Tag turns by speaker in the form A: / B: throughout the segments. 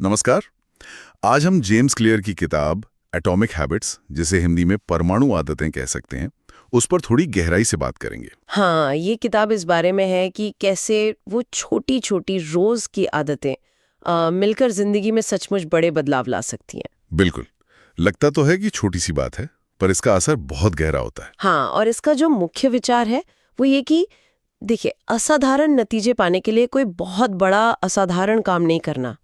A: नमस्कार। आज हम जेम्स क्लियर की किताब एटॉमिक हैबिट्स, जिसे हिंदी में परमाणु आदतें कह सकते हैं, उस पर थोड़ी गहराई से बात करेंगे।
B: हाँ, ये किताब इस बारे में है कि कैसे वो छोटी छोटी रोज की आदतें मिलकर जिंदगी में सचमुच बड़े बदलाव ला सकती हैं।
A: बिल्कुल। लगता तो है कि छोटी सी बात है, पर इसका असर बहुत गहरा होता है।
B: हाँ, और इसका जो मुख्य विचार है वो ये कि देखिए, असाधारण नतीजे पाने के लिए कोई बहुत बड़ा असाधारण काम नहीं करना,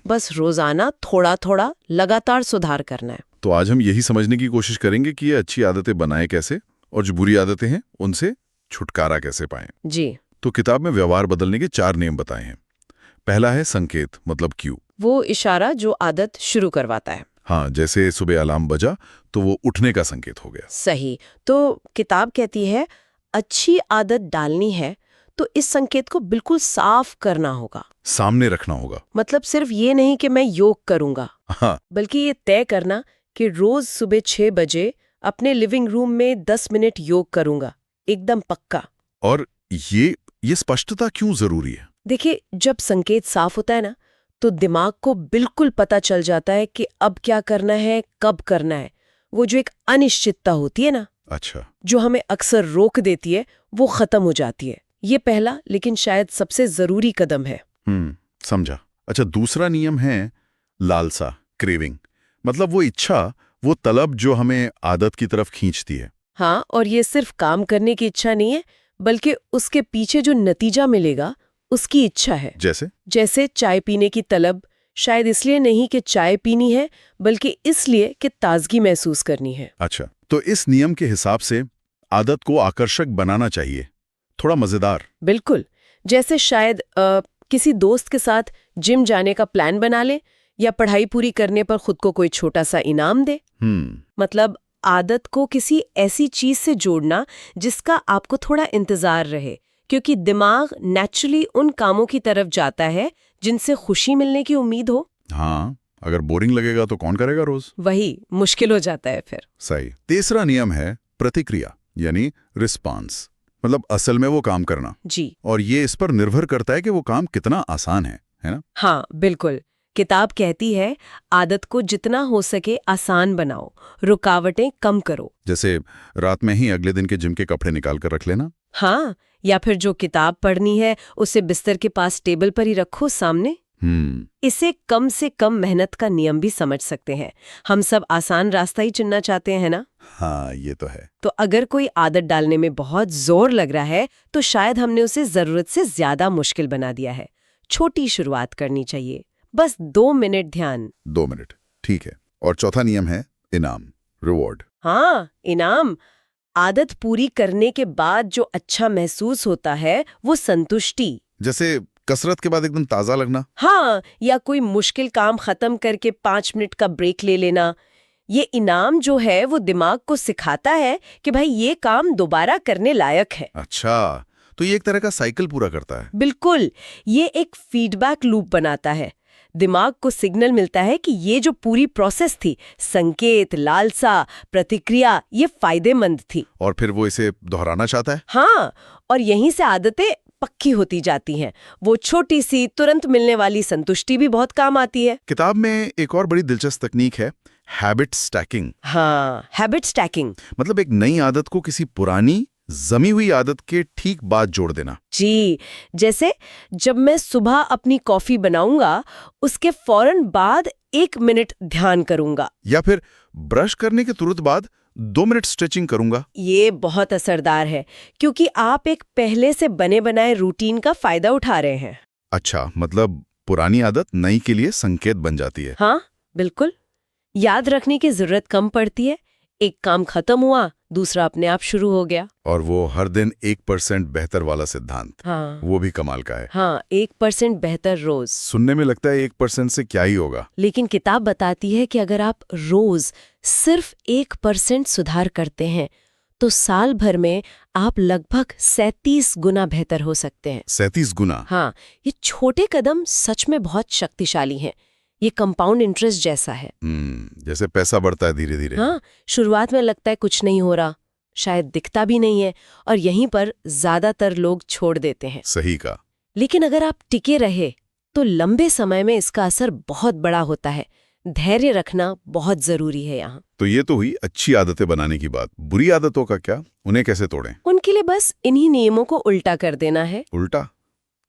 B: बस रोजाना थोड़ा थोड़ा लगातार सुधार करना है।
A: तो आज हम यही समझने की कोशिश करेंगे कि ये अच्छी आदतें बनाए कैसे और जो बुरी आदतें हैं उनसे छुटकारा कैसे पाएं।
B: जी,
A: तो किताब में व्यवहार बदलने के 4 नियम बताए हैं। पहला है संकेत, मतलब क्यू।
B: वो इशारा जो आदत शुरू करवाता है।
A: हाँ, जैसे सुबह अलार्म बजा तो वो उठने का संकेत हो गया।
B: सही। तो किताब कहती है अच्छी आदत डालनी है तो इस संकेत को बिल्कुल साफ करना होगा।
A: सामने रखना होगा।
B: मतलब सिर्फ ये नहीं कि मैं योग करूंगा,
A: हाँ,
B: बल्कि ये तय करना कि रोज सुबह 6 बजे अपने लिविंग रूम में 10 मिनट योग करूंगा, एकदम पक्का।
A: और ये स्पष्टता क्यों जरूरी है?
B: देखिए, जब संकेत साफ होता है ना, तो दिमाग को बिल्कुल पता चल जाता है कि अब क्या करना है, कब करना है। वो जो एक अनिश्चितता होती है ना,
A: अच्छा।
B: जो हमें अक्सर रोक देती है, वो खत्म हो जाती है। ये पहला लेकिन शायद सबसे जरूरी कदम है।
A: समझा। अच्छा, दूसरा नियम है लालसा, क्रेविंग। मतलब वो इच्छा, वो तलब जो हमें आदत की तरफ खींचती है।
B: हाँ, और ये सिर्फ काम करने की इच्छा नहीं है, बल्कि उसके पीछे जो नतीजा मिलेगा उसकी इच्छा है। जैसे चाय पीने की तलब, शायद इसलिए नहीं कि चाय पीनी है, बल्कि इसलिए कि ताजगी महसूस करनी है।
A: अच्छा, तो इस नियम के हिसाब से आदत को आकर्षक बनाना चाहिए, थोड़ा मजेदार।
B: बिल्कुल। जैसे शायद किसी दोस्त के साथ जिम जाने का प्लान बना ले, या पढ़ाई पूरी करने पर खुद को कोई छोटा सा इनाम दे। मतलब आदत को किसी ऐसी चीज से जोड़ना जिसका आपको थोड़ा इंतजार रहे, क्योंकि दिमाग नेचुरली उन कामों की तरफ जाता है जिनसे खुशी मिलने की उम्मीद हो।
A: हाँ, अगर बोरिंग लगेगा तो कौन करेगा रोज?
B: वही मुश्किल हो जाता है फिर।
A: सही। तीसरा नियम है प्रतिक्रिया, यानी रिस्पांस। मतलब असल में वो काम करना।
B: जी।
A: और ये इस पर निर्भर करता है कि वो काम कितना आसान है ना?
B: हाँ, बिल्कुल। किताब कहती है आदत को जितना हो सके आसान बनाओ, रुकावटें कम करो।
A: जैसे रात में ही अगले दिन के जिम के कपड़े निकाल कर रख लेना।
B: हाँ, या फिर जो किताब पढ़नी है उसे बिस्तर के पास टेबल पर ही रखो सामने। इसे कम से कम मेहनत का नियम भी समझ सकते हैं। हम सब आसान रास्ता ही चुनना चाहते हैं ना?
A: हाँ, ये तो है।
B: तो अगर कोई आदत डालने में बहुत जोर लग रहा है, तो शायद हमने उसे जरूरत से ज्यादा मुश्किल बना दिया है। छोटी शुरुआत करनी चाहिए, बस 2 मिनट ध्यान।
A: 2 मिनट, ठीक है। और चौथा नियम है इनाम, रिवॉर्ड।
B: हाँ, इनाम। आदत पूरी करने के बाद जो अच्छा महसूस होता है वो संतुष्टि।
A: जैसे कसरत के बाद एकदम ताजा लगना।
B: हाँ, या कोई मुश्किल काम खत्म करके 5 मिनट का ब्रेक ले लेना। ये इनाम जो है वो दिमाग को सिखाता है कि भाई ये काम दोबारा करने लायक है।
A: अच्छा, तो ये एक तरह का साइकिल पूरा करता है।
B: बिल्कुल, ये एक फीडबैक लूप बनाता है। दिमाग को सिग्नल मिलता है कि ये जो पूरी प्रोसेस थी, संकेत, लालसा, प्रतिक्रिया, ये फायदेमंद थी।
A: और फिर वो इसे दोहराना चाहता है।
B: हाँ, और यहीं से आदतें पक्की होती जाती हैं। वो छोटी सी तुरंत मिलने वाली संतुष्टि भी बहुत काम आती है।
A: किताब में एक और बड़ी दिलचस्प तकनीक है, हैबिट स्टैकिंग।
B: हाँ, हैबिट स्टैकिंग।
A: मतलब एक नई आदत को किसी पुरानी जमी हुई आदत के ठीक बाद जोड़ देना।
B: जी, जैसे जब मैं सुबह अपनी कॉफी बनाऊंगा, उसके फौरन बाद 1 मिनट ध्यान करूंगा।
A: या फिर ब्रश करने के तुरंत बाद 2 मिनट स्ट्रेचिंग करूंगा।
B: ये बहुत असरदार है, क्योंकि आप एक पहले से बने बनाए रूटीन का फायदा उठा रहे हैं।
A: अच्छा, मतलब पुरानी आदत नई के लिए संकेत बन जाती है।
B: हाँ, बिल्कुल। याद रखने की जरूरत कम पड़ती है। एक काम खत्म हुआ, दूसरा अपने आप शुरू हो गया।
A: और वो हर दिन 1% बेहतर वाला सिद्धांत,
B: हाँ,
A: वो भी कमाल का है।
B: हाँ, 1% बेहतर रोज।
A: सुनने में लगता है 1% से क्या ही होगा,
B: लेकिन किताब बताती है कि अगर आप रोज सिर्फ 1% सुधार करते हैं, तो साल भर में आप लगभग 37 गुना बेहतर हो सकते हैं।
A: 37 गुना?
B: हाँ, ये छोटे कदम सच में बहुत शक्तिशाली हैं। ये कंपाउंड इंटरेस्ट जैसा है।
A: जैसे पैसा बढ़ता है धीरे धीरे।
B: हाँ, शुरुआत में लगता है कुछ नहीं हो रहा, शायद दिखता भी नहीं है, और यहीं पर ज्यादातर लोग छोड़ देते हैं।
A: सही का।
B: लेकिन अगर आप टिके रहे, तो लंबे समय में इसका असर बहुत बड़ा होता है। धैर्य रखना बहुत जरूरी है यहाँ।
A: तो ये तो हुई अच्छी आदतें बनाने की बात। बुरी आदतों का क्या? उन्हें कैसे तोड़ें?
B: उनके लिए बस इन्हीं नियमों को उल्टा कर देना है।
A: उल्टा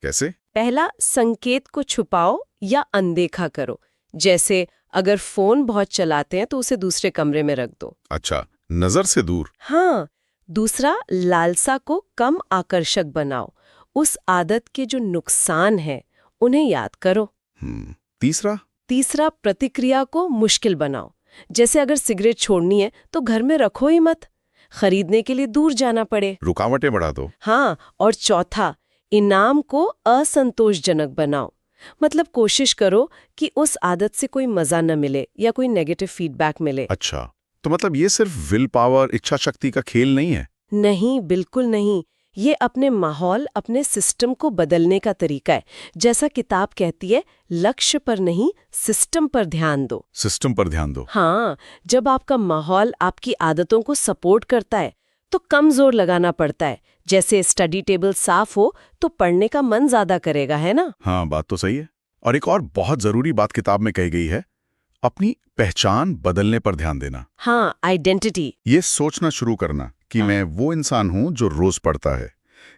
A: कैसे?
B: पहला, संकेत को छुपाओ या अनदेखा करो। जैसे अगर फोन बहुत चलाते हैं तो उसे दूसरे कमरे में रख दो।
A: अच्छा, नजर से दूर।
B: हाँ। दूसरा, लालसा को कम आकर्षक बनाओ। उस आदत के जो नुकसान हैं उन्हें याद करो।
A: तीसरा,
B: प्रतिक्रिया को मुश्किल बनाओ। जैसे अगर सिगरेट छोड़नी है तो घर में रखो ही मत, खरीदने के लिए दूर जाना पड़े।
A: रुकावटें बढ़ा दो।
B: हाँ। और चौथा, इनाम को असंतोषजनक बनाओ। मतलब कोशिश करो कि उस आदत से कोई मजा न मिले या कोई नेगेटिव फीडबैक मिले।
A: अच्छा, तो मतलब ये सिर्फ विल पावर, इच्छा शक्ति का खेल नहीं है?
B: नहीं, बिल्कुल नहीं। ये अपने माहौल, अपने सिस्टम को बदलने का तरीका है। जैसा किताब कहती है, लक्ष्य पर नहीं, सिस्टम पर ध्यान दो।
A: सिस्टम पर ध्यान दो।
B: हाँ, जब आपका माहौल आपकी आदतों को सपोर्ट करता है तो कम जोर लगाना पड़ता है। जैसे स्टडी टेबल साफ हो तो पढ़ने का मन ज्यादा करेगा, है ना?
A: हाँ, बात तो सही है। और एक और बहुत जरूरी बात किताब में कही गई है, अपनी पहचान बदलने पर ध्यान देना।
B: हाँ, आइडेंटिटी।
A: ये सोचना शुरू करना कि मैं वो इंसान हूं जो रोज पढ़ता है,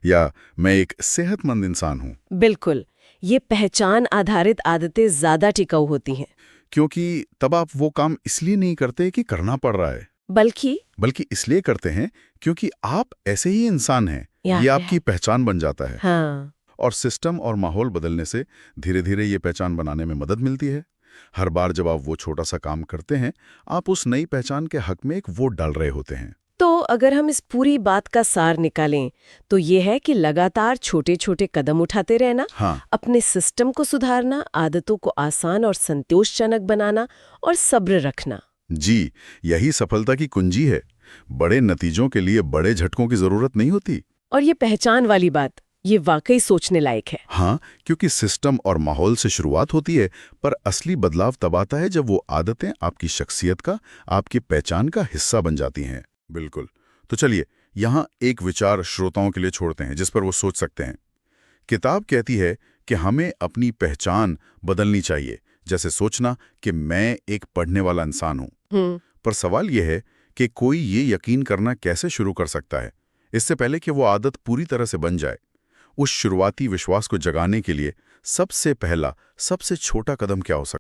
A: या मैं एक सेहतमंद इंसान हूं।
B: बिल्कुल, ये पहचान आधारित आदतें ज्यादा टिकाऊ होती हैं।
A: क्योंकि तब आप वो काम इसलिए नहीं करते कि करना पड़ रहा है, बल्कि इसलिए करते हैं क्योंकि आप ऐसे ही इंसान हैं। ये आपकी पहचान बन जाता है।
B: हाँ।
A: और सिस्टम और माहौल बदलने से धीरे धीरे ये पहचान बनाने में मदद मिलती है। हर बार जब आप वो छोटा सा काम करते हैं, आप उस नई पहचान के हक में एक वोट डाल रहे होते हैं।
B: तो अगर हम इस पूरी बात का सार निकालें तो ये है कि लगातार छोटे छोटे कदम उठाते रहना।
A: हाँ।
B: अपने सिस्टम को सुधारना, आदतों को आसान और संतोषजनक बनाना और सब्र रखना।
A: जी, यही सफलता की कुंजी है। बड़े नतीजों के लिए बड़े झटकों की जरूरत नहीं होती।
B: और ये पहचान वाली बात, ये वाकई सोचने लायक है।
A: हाँ, क्योंकि सिस्टम और माहौल से शुरुआत होती है, पर असली बदलाव तब आता है जब वो आदतें आपकी शख्सियत का, आपकी पहचान का हिस्सा बन जाती हैं। बिल्कुल। तो चलिए, यहाँ एक विचार श्रोताओं के लिए छोड़ते हैं जिस पर वो सोच सकते हैं। किताब कहती है कि हमें अपनी पहचान बदलनी चाहिए, जैसे सोचना कि मैं एक पढ़ने वाला इंसान हूं। पर सवाल यह है कि कोई ये यकीन करना कैसे शुरू कर सकता है, इससे पहले कि वो आदत पूरी तरह से बन जाए। उस शुरुआती विश्वास को जगाने के लिए सबसे पहला, सबसे छोटा कदम क्या हो सकता है?